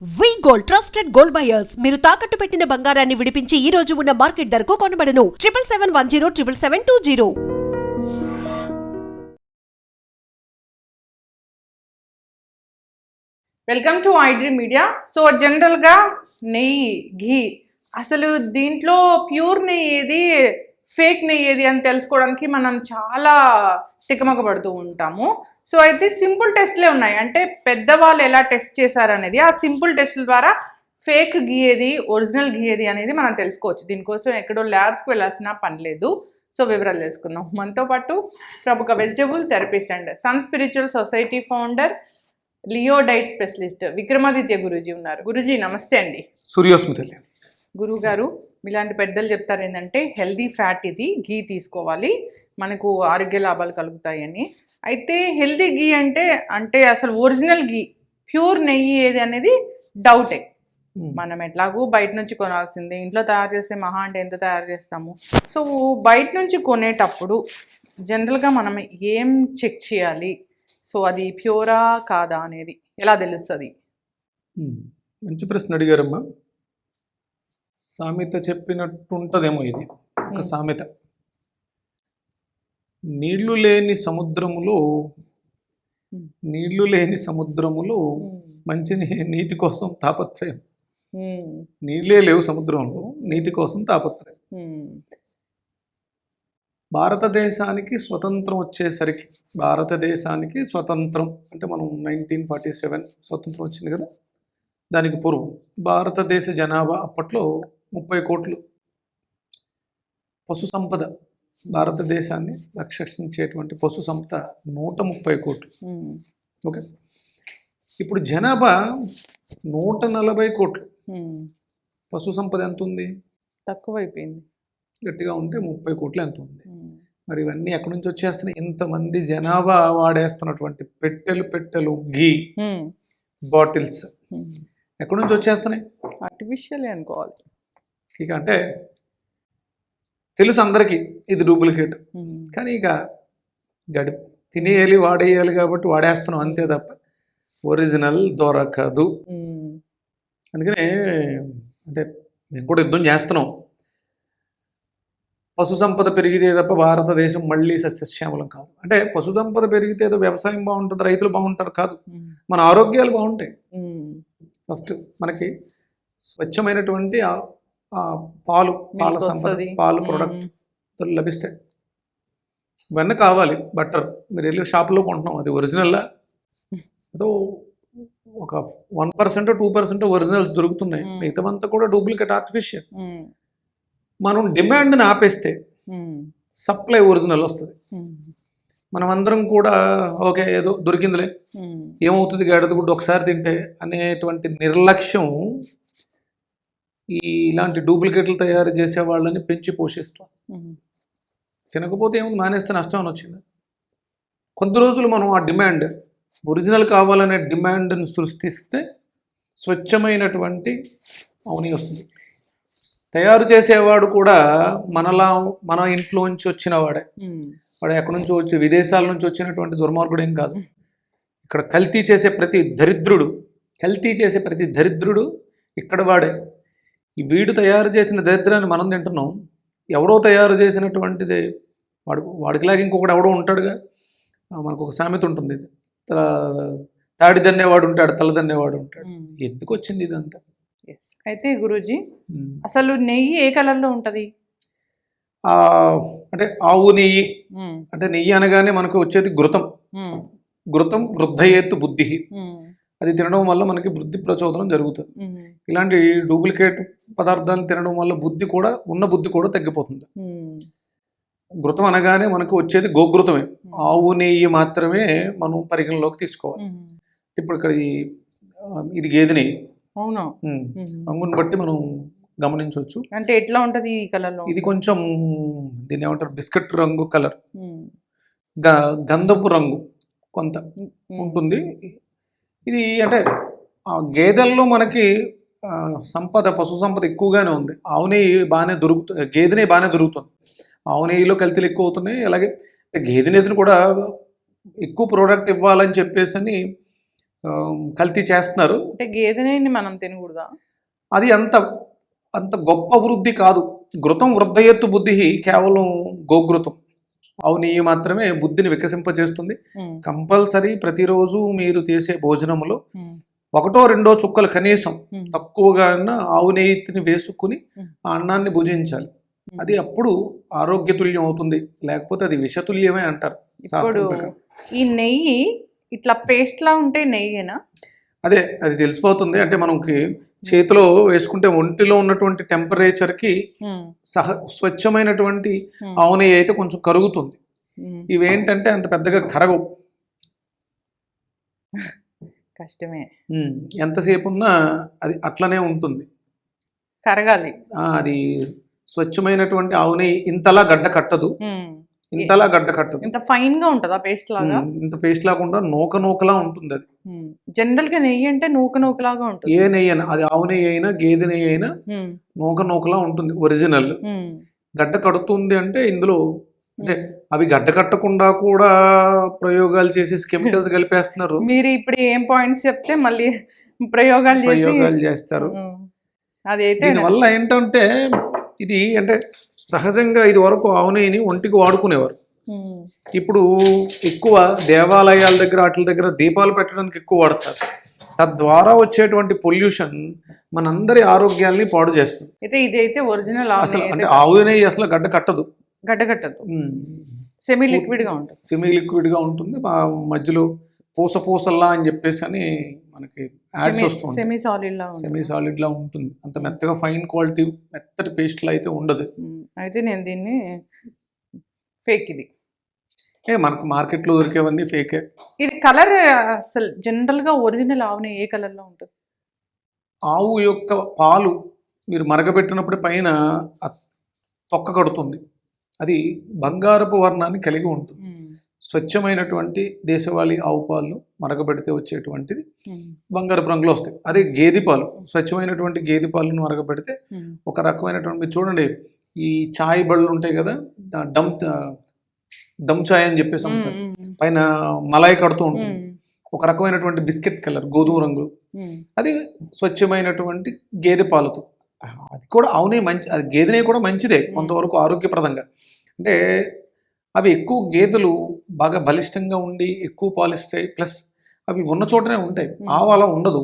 వి gold trusted gold buyers మీరు తాకట్టు పెట్టిన బంగారాన్ని విడిపించి ఈ రోజు ఉన్న మార్కెట్ ధరకు కొనబడను 7771077720. Welcome to iDream media. So జనరల్గా నెయ్యి ఘీ అసలు దీంట్లో ప్యూర్ నెయ్యి ఏది ఫేక్ నెయ్యి ఏది అని తెలుసుకోవడానికి మనం చాలా తికమక పడుతూ ఉంటాము. సో అయితే సింపుల్ టెస్ట్లే ఉన్నాయి, అంటే పెద్దవాళ్ళు ఎలా టెస్ట్ చేశారనేది ఆ సింపుల్ టెస్ట్ల ద్వారా ఫేక్ ఘీ ఏది ఒరిజినల్ ఘీ ఏది అనేది మనం తెలుసుకోవచ్చు. దీనికోసం ఎక్కడో ల్యాబ్స్కి వెళ్ళాల్సిన పని లేదు. సో వివరాలు తెలుసుకుందాం. మనతో పాటు ప్రముఖ vegetable therapist and sun spiritual society founder, లియో డైట్ స్పెషలిస్ట్ విక్రమాదిత్య గురూజీ ఉన్నారు. గురూజీ నమస్తే అండి. సూర్యోస్మిత. గురువు గారు, ఇలాంటి పెద్దలు చెప్తారు ఏంటంటే హెల్దీ ఫ్యాట్ ఇది ఘీ తీసుకోవాలి, మనకు ఆరోగ్య లాభాలు కలుగుతాయని. అయితే హెల్దీ ఘీ అంటే అసలు ఒరిజినల్ ఘీ ప్యూర్ నెయ్యి ఏది అనేది డౌటే. మనం ఎట్లాగూ బయట నుంచి కొనాల్సిందే, ఇంట్లో తయారు చేస్తే మహా అంటే ఎంత తయారు చేస్తాము. సో బయట నుంచి కొనేటప్పుడు జనరల్గా మనం ఏం చెక్ చేయాలి? సో అది ప్యూరా కాదా అనేది ఎలా తెలుస్తుంది? మంచి ప్రశ్న అడిగారమ్మా. సామెత చెప్పినట్టు ఉంటుందేమో ఇది. ఒక సామెత, నీళ్లు లేని సముద్రములో మంచి నీటి కోసం తాపత్రయం. నీళ్ళే లేవు సముద్రంలో, నీటి కోసం తాపత్రయం. భారతదేశానికి స్వతంత్రం వచ్చేసరికి, భారతదేశానికి స్వతంత్రం అంటే మనం 1947 స్వతంత్రం వచ్చింది కదా, దానికి పూర్వం భారతదేశ జనాభా అప్పట్లో 30 కోట్లు. పశు సంపద, భారతదేశాన్ని రక్షించేటువంటి పశు సంపద 130 కోట్లు. ఓకే, ఇప్పుడు జనాభా 140 కోట్లు. పశు సంపద ఎంత ఉంది? తక్కువైపోయింది. గట్టిగా ఉంటే 30 కోట్లు ఎంత ఉంది? మరి ఇవన్నీ ఎక్కడి నుంచి వచ్చేస్తున్నాయి? ఇంతమంది జనాభా వాడేస్తున్నటువంటి పెట్టెలు ఘీ బాటిల్స్ ఎక్కడి నుంచి వచ్చేస్తున్నాయి? ఆర్టిఫిషియల్ అనుకోవాలి. ఇక అంటే తెలుసు అందరికీ ఇది డూప్లికేట్, కానీ ఇక తినేయాలి వాడేయాలి కాబట్టి వాడేస్తున్నాం అంతే తప్ప ఒరిజినల్ దొరకదు. అందుకనే అంటే మేము కూడా యుద్ధం చేస్తున్నాం. పశు సంపద పెరిగితే తప్ప భారతదేశం మళ్ళీ సస్యశ్యామలం కాదు. అంటే పశు సంపద పెరిగితే ఏదో వ్యవసాయం బాగుంటుంది, రైతులు బాగుంటారు కాదు, మన ఆరోగ్యాలు బాగుంటాయి. ఫస్ట్ మనకి స్వచ్ఛమైనటువంటి పాల సంపద, పాలు ప్రొడక్ట్ లభిస్తాయి. ఇవన్నీ కావాలి. బట్టర్ మీరు వెళ్ళి షాప్లో కొంటున్నాం, అది ఒరిజినల్లా? ఏదో ఒక 1% 2% ఒరిజినల్స్ దొరుకుతున్నాయి, మిగతామంతా కూడా డూప్లికేట్, ఆర్టిఫిషియల్. మనం డిమాండ్ని ఆపేస్తే సప్లై ఒరిజినల్ వస్తుంది. మనం అందరం కూడా ఓకే ఏదో దొరికిందిలే, ఏమవుతుంది గాడిద గుడ్డు ఒకసారి తింటే అనేటువంటి నిర్లక్ష్యం ఇలాంటి డూప్లికేట్లు తయారు చేసే వాళ్ళని పెంచి పోషిస్తాం. తినకపోతే ఏముంది, మానేస్తే నష్టం అని వచ్చింది. కొద్ది రోజులు మనం ఆ డిమాండ్, ఒరిజినల్ కావాలనే డిమాండ్ని సృష్టిస్తే స్వచ్ఛమైనటువంటి అవని వస్తుంది. తయారు చేసేవాడు కూడా మన ఇంట్లోంచి వచ్చిన వాడే. వాడు ఎక్కడి నుంచి వచ్చి, విదేశాల నుంచి వచ్చినటువంటి దుర్మార్గుడు ఏం కాదు. ఇక్కడ కల్తీ చేసే ప్రతి దరిద్రుడు ఇక్కడ వాడే. ఈ వీడు తయారు చేసిన దరిద్రాన్ని మనం తింటున్నాం. ఎవరో తయారు చేసినటువంటిది వాడికిలాగా ఇంకొకటి ఎవడో ఉంటాడుగా. మనకు ఒక సామెత ఉంటుంది, తాడి దన్నేవాడు ఉంటాడు, తల దన్నేవాడు ఉంటాడు. ఎందుకు వచ్చింది ఇదంతా? అయితే గురూజీ, అసలు నెయ్యి ఏ కలర్లో ఉంటుంది? అంటే ఆవు నెయ్యి, అంటే నెయ్యి అనగానే మనకు వచ్చేది ఘృతం. వృద్ధయేత్తు బుద్ధి. అది తినడం వల్ల మనకి బుద్ధి ప్రచోదనం జరుగుతుంది. ఇలాంటి డూప్లికేట్ పదార్థాలను తినడం వల్ల ఉన్న బుద్ధి కూడా తగ్గిపోతుంది. ఘృతం అనగానే మనకు వచ్చేది గోఘృతమే, ఆవు నెయ్యి మాత్రమే మనం పరిగణలోకి తీసుకోవాలి. ఇప్పుడు ఇక్కడ ఇది గేదె నెయ్యి. అవును, రంగుని బట్టి మనం గమనించవచ్చు. అంటే ఎట్లా ఉంటుంది ఈ కలర్లో? ఇది కొంచెం దీన్ని ఏమంటారు, బిస్కెట్ రంగు కలర్, గంధపు రంగు కొంత ఉంటుంది. ఇది అంటే గేదెల్లో మనకి పశు సంపద ఎక్కువగానే ఉంది. ఆవు నెయ్యి బాగానే దొరుకుతుంది, గేదె నెయ్యి బాగానే దొరుకుతుంది. ఆవు నెయ్యిలో కల్తీలు ఎక్కువ అవుతున్నాయి. అలాగే గేదె నెయ్యిని కూడా ఎక్కువ ప్రోడక్ట్ ఇవ్వాలని చెప్పేసి కల్తీ చేస్తున్నారు. అంటే గేదె నెయ్యిని మనం తినకూడదా? అది అంత అంత గొప్ప వృద్ధి కాదు. ఘృతం వృద్ధయత్తు బుద్ధి కేవలం గోఘృతం, ఆవు నెయ్యి మాత్రమే బుద్ధిని వికసింపజేస్తుంది. కంపల్సరీ ప్రతిరోజు మీరు చేసే భోజనంలో ఒకటో రెండో చుక్కలు కనీసం తక్కువగా ఆవు నెయ్యిని వేసుకుని ఆ అన్నాన్ని భుజించాలి. అది అప్పుడు ఆరోగ్యతుల్యం అవుతుంది, లేకపోతే అది విషతుల్యమే అంటారు శాస్త్రం ప్రకారం. ఈ నెయ్యి ఇట్లా పేస్ట్ లా ఉంటే నెయ్యేనా? అదే అది తెలిసిపోతుంది. అంటే మనకి చేతిలో వేసుకుంటే ఒంటిలో ఉన్నటువంటి టెంపరేచర్కి స్వచ్ఛమైనటువంటి ఆవు నెయ్యి అయితే కొంచెం కరుగుతుంది. ఇవేంటంటే అంత పెద్దగా కరగవు, కష్టమే. ఎంతసేపు ఉన్నా అది అట్లనే ఉంటుంది, కరగాలి. అది స్వచ్ఛమైనటువంటి ఆవు నెయ్యి ఇంతలా గడ్డ కట్టదు, ఇంతలా గడ్డ కట్టదు. ఇంత ఫైన్ గా ఉంటుందా పేస్ట్ లాగా? ఇంత పేస్ట్ లాకుండా నూకలా ఉంటుంది. అది జనరల్ గా నెయ్యి అంటే నూకలాగా ఉంటుంది. ఏ నెయ్యి అయినా, అది ఆవు నెయ్యి అయినా గేదె నెయ్యి అయినా నూకలా ఉంటుంది ఒరిజినల్. గడ్డ కడుతుంది అంటే ఇందులో అంటే అవి గడ్డ కట్టకుండా కూడా ప్రయోగాలు చేసి కెమికల్స్ కలిపేస్తున్నారు. మీరు ఇప్పుడు ఏం పాయింట్స్ చెప్తే మళ్ళీ ప్రయోగాలు చేస్తారు. అదైతే దీనివల్ల ఏంటంటే ఇది అంటే సహజంగా ఇది వరకు ఆవు నెయ్యిని ఒంటికి వాడుకునేవారు. ఇప్పుడు ఎక్కువ దేవాలయాల దగ్గర వాటి దగ్గర దీపాలు పెట్టడానికి ఎక్కువ వాడతారు. తద్వారా వచ్చేటువంటి పొల్యూషన్ మనందరి ఆరోగ్యాల్ని పాడు చేస్తుంది. అయితే ఇదైతే ఒరిజినల్ అసలు అంటే ఆవు నెయ్యి అసలు గడ్డ కట్టదు. సెమీ లిక్విడ్ గా ఉంటుంది. సెమీ లిక్విడ్ గా ఉంటుంది. మధ్యలో పూసల్లా అని చెప్పేసి అని మనకి యాడ్స్ వస్తుంది. సెమీ సాలిడ్ లా ఉంటుంది. అంత మెత్తగా ఫైన్ క్వాలిటీ మెత్తటి పేస్ట్ లా అయితే ఉండదు. అయితే నేను దీన్ని ఫేక్, ఇది మనకు మార్కెట్లో దొరికేవన్నీ ఫేకే. ఇది కలర్ అసలు జనరల్ గా ఒరిజినల్ ఆవుని ఏ కలర్ లో ఉంటుంది? ఆవు యొక్క పాలు మీరు మరగబెట్టినప్పుడు పైన తొక్క కడుతుంది, అది బంగారపు వర్ణాన్ని కలిగి ఉంటుంది. స్వచ్ఛమైనటువంటి దేశవాళీ ఆవు పాలు మరగబెడితే వచ్చేటువంటిది బంగారపు రంగులో వస్తాయి. అదే గేదె పాలు, స్వచ్ఛమైనటువంటి గేదె పాలను మరగబెడితే ఒక రకమైనటువంటి, మీరు చూడండి ఈ చాయ్ బళ్ళు ఉంటాయి కదా, దమ్ చాయ్ అని చెప్పేసి అమ్ముతారు, పైన మలాయి కడుతూ ఉంటుంది, ఒక రకమైనటువంటి బిస్కెట్ కలర్ గోధుమ రంగు, అది స్వచ్ఛమైనటువంటి గేదె పాలతో. అది కూడా అవునే మంచి, అది గేదెనే కూడా మంచిదే కొంతవరకు ఆరోగ్యప్రదంగా. అంటే అవి ఎక్కువ గేదెలు బాగా బలిష్టంగా ఉండి ఎక్కువ పాలిస్తాయి, ప్లస్ అవి ఉన్న చోటనే ఉంటాయి. ఆవు అలా ఉండదు.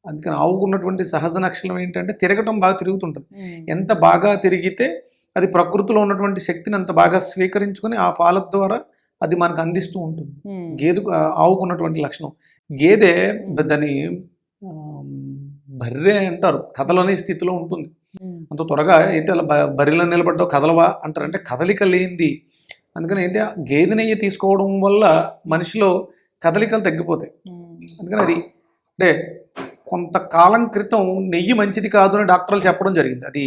అందుకని ఆవుకు ఉన్నటువంటి సహజ లక్షణం ఏంటంటే తిరగటం బాగా తిరుగుతుంటుంది. ఎంత బాగా తిరిగితే అది ప్రకృతిలో ఉన్నటువంటి శక్తిని అంత బాగా స్వీకరించుకొని ఆ పాల ద్వారా అది మనకు అందిస్తూ ఉంటుంది. గేదెకు ఆవుకు ఉన్నటువంటి లక్షణం. గేదె దాన్ని బర్రె అంటారు, కదలనే స్థితిలో ఉంటుంది. అంత త్వరగా ఏంటి అలా బర్రెలో నిలబడ్డావు కదలవా అంటారు, అంటే కదలిక లేనిది. అందుకని ఏంటి గేదె నెయ్యి తీసుకోవడం వల్ల మనిషిలో కదలికలు తగ్గిపోతాయి. అందుకని అది అంటే కొంతకాలం క్రితం నెయ్యి మంచిది కాదు అని డాక్టర్లు చెప్పడం జరిగింది. అది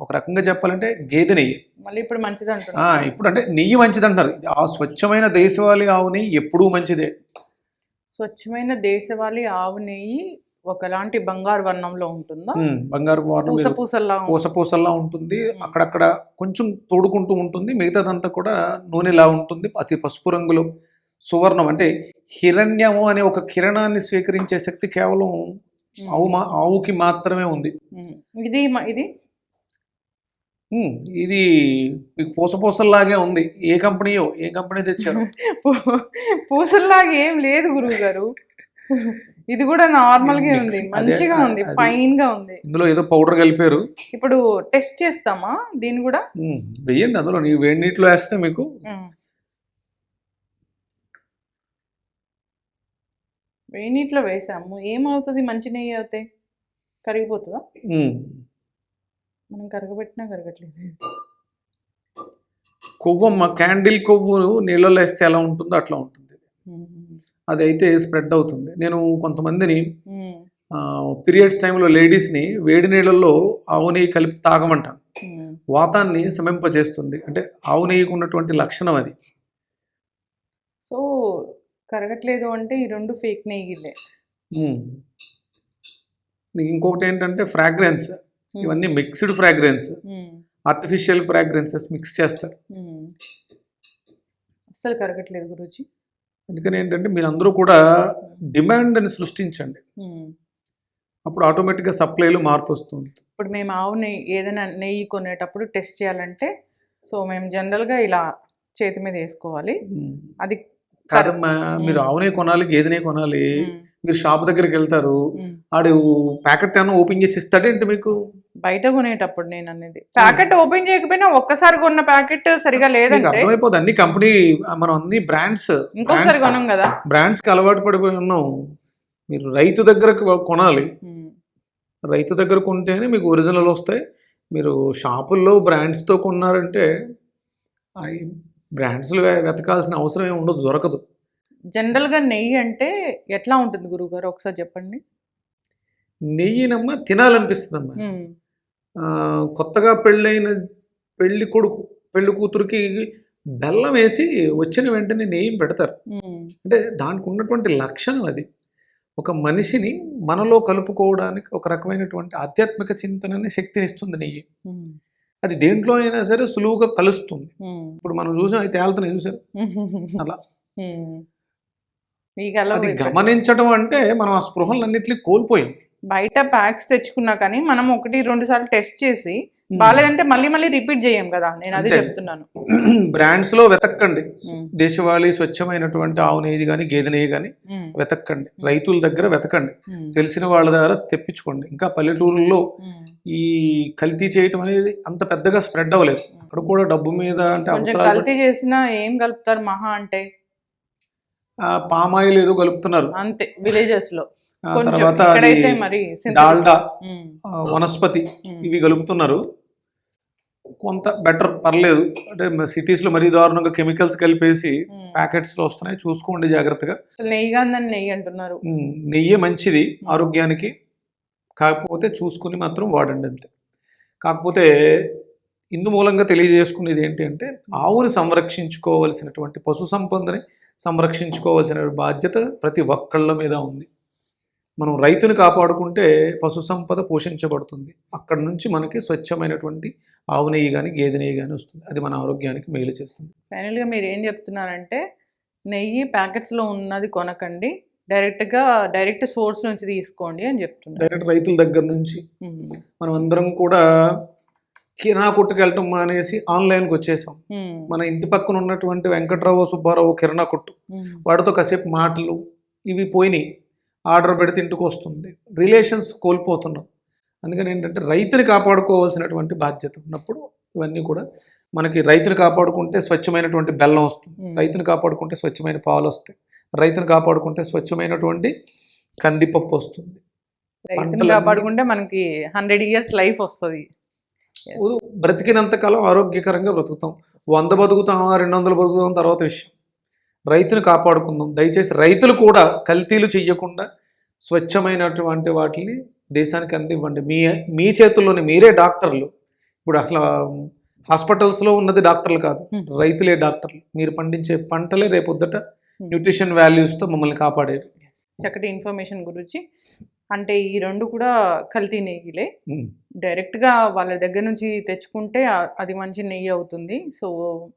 ఒక రకంగా చెప్పాలంటే గేదె నెయ్యి మళ్ళీ ఇప్పుడు మంచిది అంటారు. ఇప్పుడు అంటే నెయ్యి మంచిది అంటారు. ఆ స్వచ్ఛమైన దేశవాళీ ఆవు నెయ్యి ఎప్పుడూ మంచిదే. స్వచ్ఛమైన దేశవాళీ ఆవు నెయ్యి ఒకలాంటి బంగారు వర్ణంలో ఉంటుందా? బంగారు వర్ణం పూసల్లా ఉంటుంది. అక్కడక్కడ కొంచెం తోడుకుంటూ ఉంటుంది, మిగతాదంతా కూడా నూనెలా ఉంటుంది. అతి పసుపు రంగులో సువర్ణం, అంటే హిరణ్యము అనే ఒక కిరణాన్ని స్వీకరించే శక్తి కేవలం ఆవుకి మాత్రమే ఉంది. ఇది ఇది ఇది మీకు పూసల్లాగే ఉంది. ఏ కంపెనీ తెచ్చారు? పూసల్లాగా ఏం లేదు గురువు గారు, ఇది కూడా నార్మల్ గా ఉంది, మంచిగా ఉంది, ఫైన్ గా ఉంది. ఇందులో ఏదో పౌడర్ కలిపారు. ఇప్పుడు టెస్ట్ చేస్తామా దీన్ని కూడా? వెయ్యండి, అందులో నీ వేడి నీటిలో వేస్తే మీకు వేడి నీటిలో వేసాము, ఏమవుతుంది? మంచి నెయ్యి అవుతాయి, కరిగిపోతుందా? మనం కరగబెట్టినా కరగట్లేదు. కొవ్వమ్మ, క్యాండిల్ కొవ్వు నీళ్ళలో వేస్తే ఎలా ఉంటుందో అట్లా ఉంటుంది. అదైతే స్ప్రెడ్ అవుతుంది. నేను కొంతమందిని పీరియడ్స్ టైంలో లేడీస్ని వేడి నీళ్ళల్లో ఆవు నెయ్యి కలిపి తాగమంటాను. వాతాన్ని శమింపజేస్తుంది. అంటే ఆవు నెయ్యికి ఉన్నటువంటి లక్షణం అది. సో కరగట్లేదు అంటే ఈ రెండు ఫేక్ నెయ్యిలే. ఇంకొకటి ఏంటంటే ఫ్రాగ్రెన్స్, ఇవన్నీ mixed fragrance, artificial fragrances mix చేస్తారు. అస్సలు కరగట్లేదు గురూజీ. అందుకని ఏంటంటే మీరు అందరూ కూడా డిమాండ్ని సృష్టించండి, అప్పుడు ఆటోమేటిక్గా సప్లైలో మార్పు వస్తుంది. ఇప్పుడు మేము ఆవు నెయ్యి ఏదైనా నెయ్యి కొనేటప్పుడు టెస్ట్ చేయాలంటే సో మేము జనరల్గా ఇలా చేతి మీద వేసుకోవాలి. అది కాదమ్మా, మీరు ఆవునే కొనాలి గేదెనే కొనాలి, మీరు షాప్ దగ్గరికి వెళ్తారు, ఆడు ప్యాకెట్ ఏమన్నా ఓపెన్ చేసి ఇస్తాడేంటి మీకు? బయట కొనేటప్పుడు నేను అనేది ప్యాకెట్ ఓపెన్ చేయకపోయినా ఒక్కసారి కొన్న ప్యాకెట్ సరిగా లేదంటే అర్థమైపోతుంది. అన్ని కంపెనీ మనం అన్ని బ్రాండ్స్ ఇంకొకసారి కొనం కదా, బ్రాండ్స్ కి అలవాటు పడిపోయి ఉన్నాం. మీరు రైతు దగ్గరకు కొనాలి, రైతు దగ్గర కొంటేనే మీకు ఒరిజినల్ వస్తాయి. మీరు షాపుల్లో బ్రాండ్స్తో కొన్నారంటే అవి బ్రాండ్స్లో వెతకాల్సిన అవసరం ఏమి ఉండదు, దొరకదు. జనరల్గా నెయ్యి అంటే ఎట్లా ఉంటుంది గురువుగారు ఒకసారి చెప్పండి. నెయ్యినమ్మా తినాలనిపిస్తుందమ్మా. కొత్తగా పెళ్ళి కూతురికి బెల్లం వేసి వచ్చిన వెంటనే నెయ్యి పెడతారు. అంటే దానికి ఉన్నటువంటి లక్షణం అది. ఒక మనిషిని మనలో కలుపుకోవడానికి ఒక రకమైనటువంటి ఆధ్యాత్మిక చింతనని శక్తిని ఇస్తుంది నెయ్యి. అది దేంట్లో అయినా సరే సులువుగా కలుస్తుంది. ఇప్పుడు మనం చూసాం, అయితే తేలుతున్నాయి చూసారు అలా. అది గమనించడం అంటే మనం ఆ స్పృహలన్నింటినీ కోల్పోయాం. బయట ప్యాక్స్ తెచ్చుకున్నా కానీ మనం 1-2 సార్లు టెస్ట్ చేసి బాలేదంటే మళ్ళీ రిపీట్ చేయం కదా, నేను అదే చెప్తున్నాను. బ్రాండ్స్ లో వెతక్కండి, దేశవాళీ స్వచ్ఛమైనటువంటి ఆవు నెయ్యి కానీ గేదె నెయ్యి కానీ వెతక్కండి, రైతుల దగ్గర వెతకండి, తెలిసిన వాళ్ళ దగ్గర తెప్పించుకోండి. ఇంకా పల్లెటూరుల్లో ఈ కల్తీ చేయటం అనేది అంత పెద్దగా స్ప్రెడ్ అవ్వలేదు. అక్కడ కూడా డబ్బు మీద అంటే కల్తీ చేసినా ఏం కలుపుతారు మహా అంటే పామాయిల్ ఏదో కలుపుతున్నారు అంతే విలేజెస్ లో. తర్వాత డాల్డా, వనస్పతి ఇవి కలుపుతున్నారు. కొంత బెటర్, పర్లేదు. అంటే సిటీస్ లో మరీ దారుణంగా కెమికల్స్ కలిపేసి ప్యాకెట్స్ లో వస్తున్నాయి, చూసుకోండి జాగ్రత్తగా. నెయ్యి అంటున్నారు. నెయ్యి మంచిది ఆరోగ్యానికి, కాకపోతే చూసుకుని మాత్రం వాడండి అంతే. కాకపోతే ఇందు మూలంగా తెలియజేసుకునేది ఏంటి అంటే ఆవుని సంరక్షించుకోవాల్సినటువంటి, పశు సంపదని సంరక్షించుకోవాల్సిన బాధ్యత ప్రతి ఒక్కళ్ళ మీద ఉంది. మనం రైతుని కాపాడుకుంటే పశు సంపద పోషించబడుతుంది. అక్కడ నుంచి మనకి స్వచ్ఛమైనటువంటి ఆవు నెయ్యి కానీ గేదె నెయ్యి కానీ వస్తుంది. అది మన ఆరోగ్యానికి మేలు చేస్తుంది. ఫైనల్గా మీరు ఏం చెప్తున్నారంటే నెయ్యి ప్యాకెట్స్లో ఉన్నది కొనకండి, డైరెక్ట్ సోర్స్ నుంచి తీసుకోండి అని చెప్తున్నారు. డైరెక్ట్ రైతుల దగ్గర నుంచి. మనం అందరం కూడా కిరాణా కొట్టుకు వెళ్ళటం మానేసి ఆన్లైన్కి వచ్చేసాం. మన ఇంటి పక్కన ఉన్నటువంటి వెంకట్రావు సుబ్బారావు కిరాణా కొట్టు, వాడితో కాసేపు మాటలు ఇవి పోయినాయి. ఆర్డర్ పెడితే ఇంటికి వస్తుంది, రిలేషన్స్ కోల్పోతున్నాం. అందుకని ఏంటంటే రైతుని కాపాడుకోవాల్సినటువంటి బాధ్యత ఉన్నప్పుడు ఇవన్నీ కూడా మనకి, రైతుని కాపాడుకుంటే స్వచ్ఛమైనటువంటి బెల్లం వస్తుంది, రైతుని కాపాడుకుంటే స్వచ్ఛమైన పాలు వస్తాయి, రైతుని కాపాడుకుంటే స్వచ్ఛమైనటువంటి కందిపప్పు వస్తుంది, రైతుని కాపాడుకుంటే మనకి 100 years లైఫ్ వస్తుంది. బ్రతికినంత కాలం ఆరోగ్యకరంగా బ్రతుకుతాం. 100 బతుకుతాం, 200 బతుకుతాం తర్వాత విషయం. రైతుని కాపాడుకుందాం దయచేసి. రైతులు కూడా కల్తీలు చెయ్యకుండా స్వచ్ఛమైనటువంటి వాటిని దేశానికి అందివ్వండి. మీ చేతుల్లోనే, మీరే డాక్టర్లు. ఇప్పుడు అసలు హాస్పిటల్స్లో ఉన్నది డాక్టర్లు కాదు, రైతులే డాక్టర్లు. మీరు పండించే పంటలే రేపొద్దుట న్యూట్రిషన్ వాల్యూస్తో మమ్మల్ని కాపాడేవి. చక్కటి ఇన్ఫర్మేషన్ గురించి. అంటే ఈ రెండు కూడా కల్తీ నెయ్యిలే, డైరెక్ట్గా వాళ్ళ దగ్గర నుంచి తెచ్చుకుంటే అది మంచి నెయ్యి అవుతుంది. సో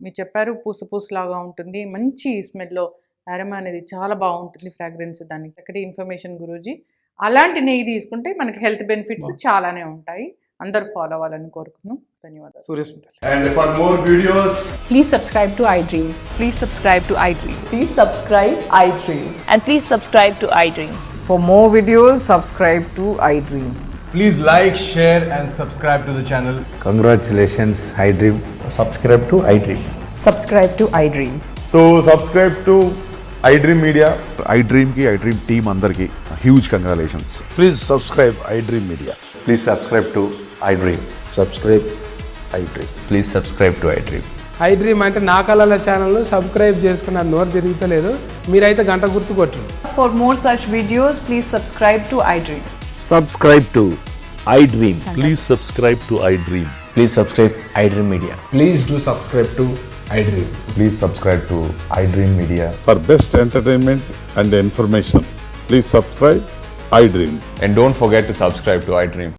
మీరు చెప్పారు పూసలాగా ఉంటుంది, మంచి స్మెల్లో అరోమా అనేది చాలా బాగుంటుంది, ఫ్రాగ్రెన్స్. దానికి చక్కటి ఇన్ఫర్మేషన్ గురూజీ. అలాంటి నెయ్యి తీసుకుంటే మనకి హెల్త్ బెనిఫిట్స్ చాలానే ఉంటాయి. అందరూ ఫాలో అవ్వాలని కోరుకున్నాం. ధన్యవాదాలు. And for more videos, please subscribe to iDream. Please subscribe to iDream. Please subscribe iDream. And please subscribe to iDream. For more videos, subscribe to iDream. please like, share and subscribe to the channel. Congratulations, iDream. Subscribe to iDream. Subscribe to iDream. So subscribe to iDream Media. iDream ki iDream team andarki huge congratulations. Please subscribe iDream Media. Please subscribe to iDream. Subscribe iDream. Please subscribe to iDream. iDream అంటే నా కళల ఛానల్ను subscribe చేసుకున్న నోరు తిరుగుతలేదు, మీరైతే గంట గుర్తు కొట్టండి. For more such videos, please subscribe to iDream. Subscribe to iDream. Please subscribe to iDream. Please subscribe iDream Media. Please do subscribe to iDream. Please subscribe to iDream Media. For best entertainment and information, please subscribe iDream. And don't forget to subscribe to iDream.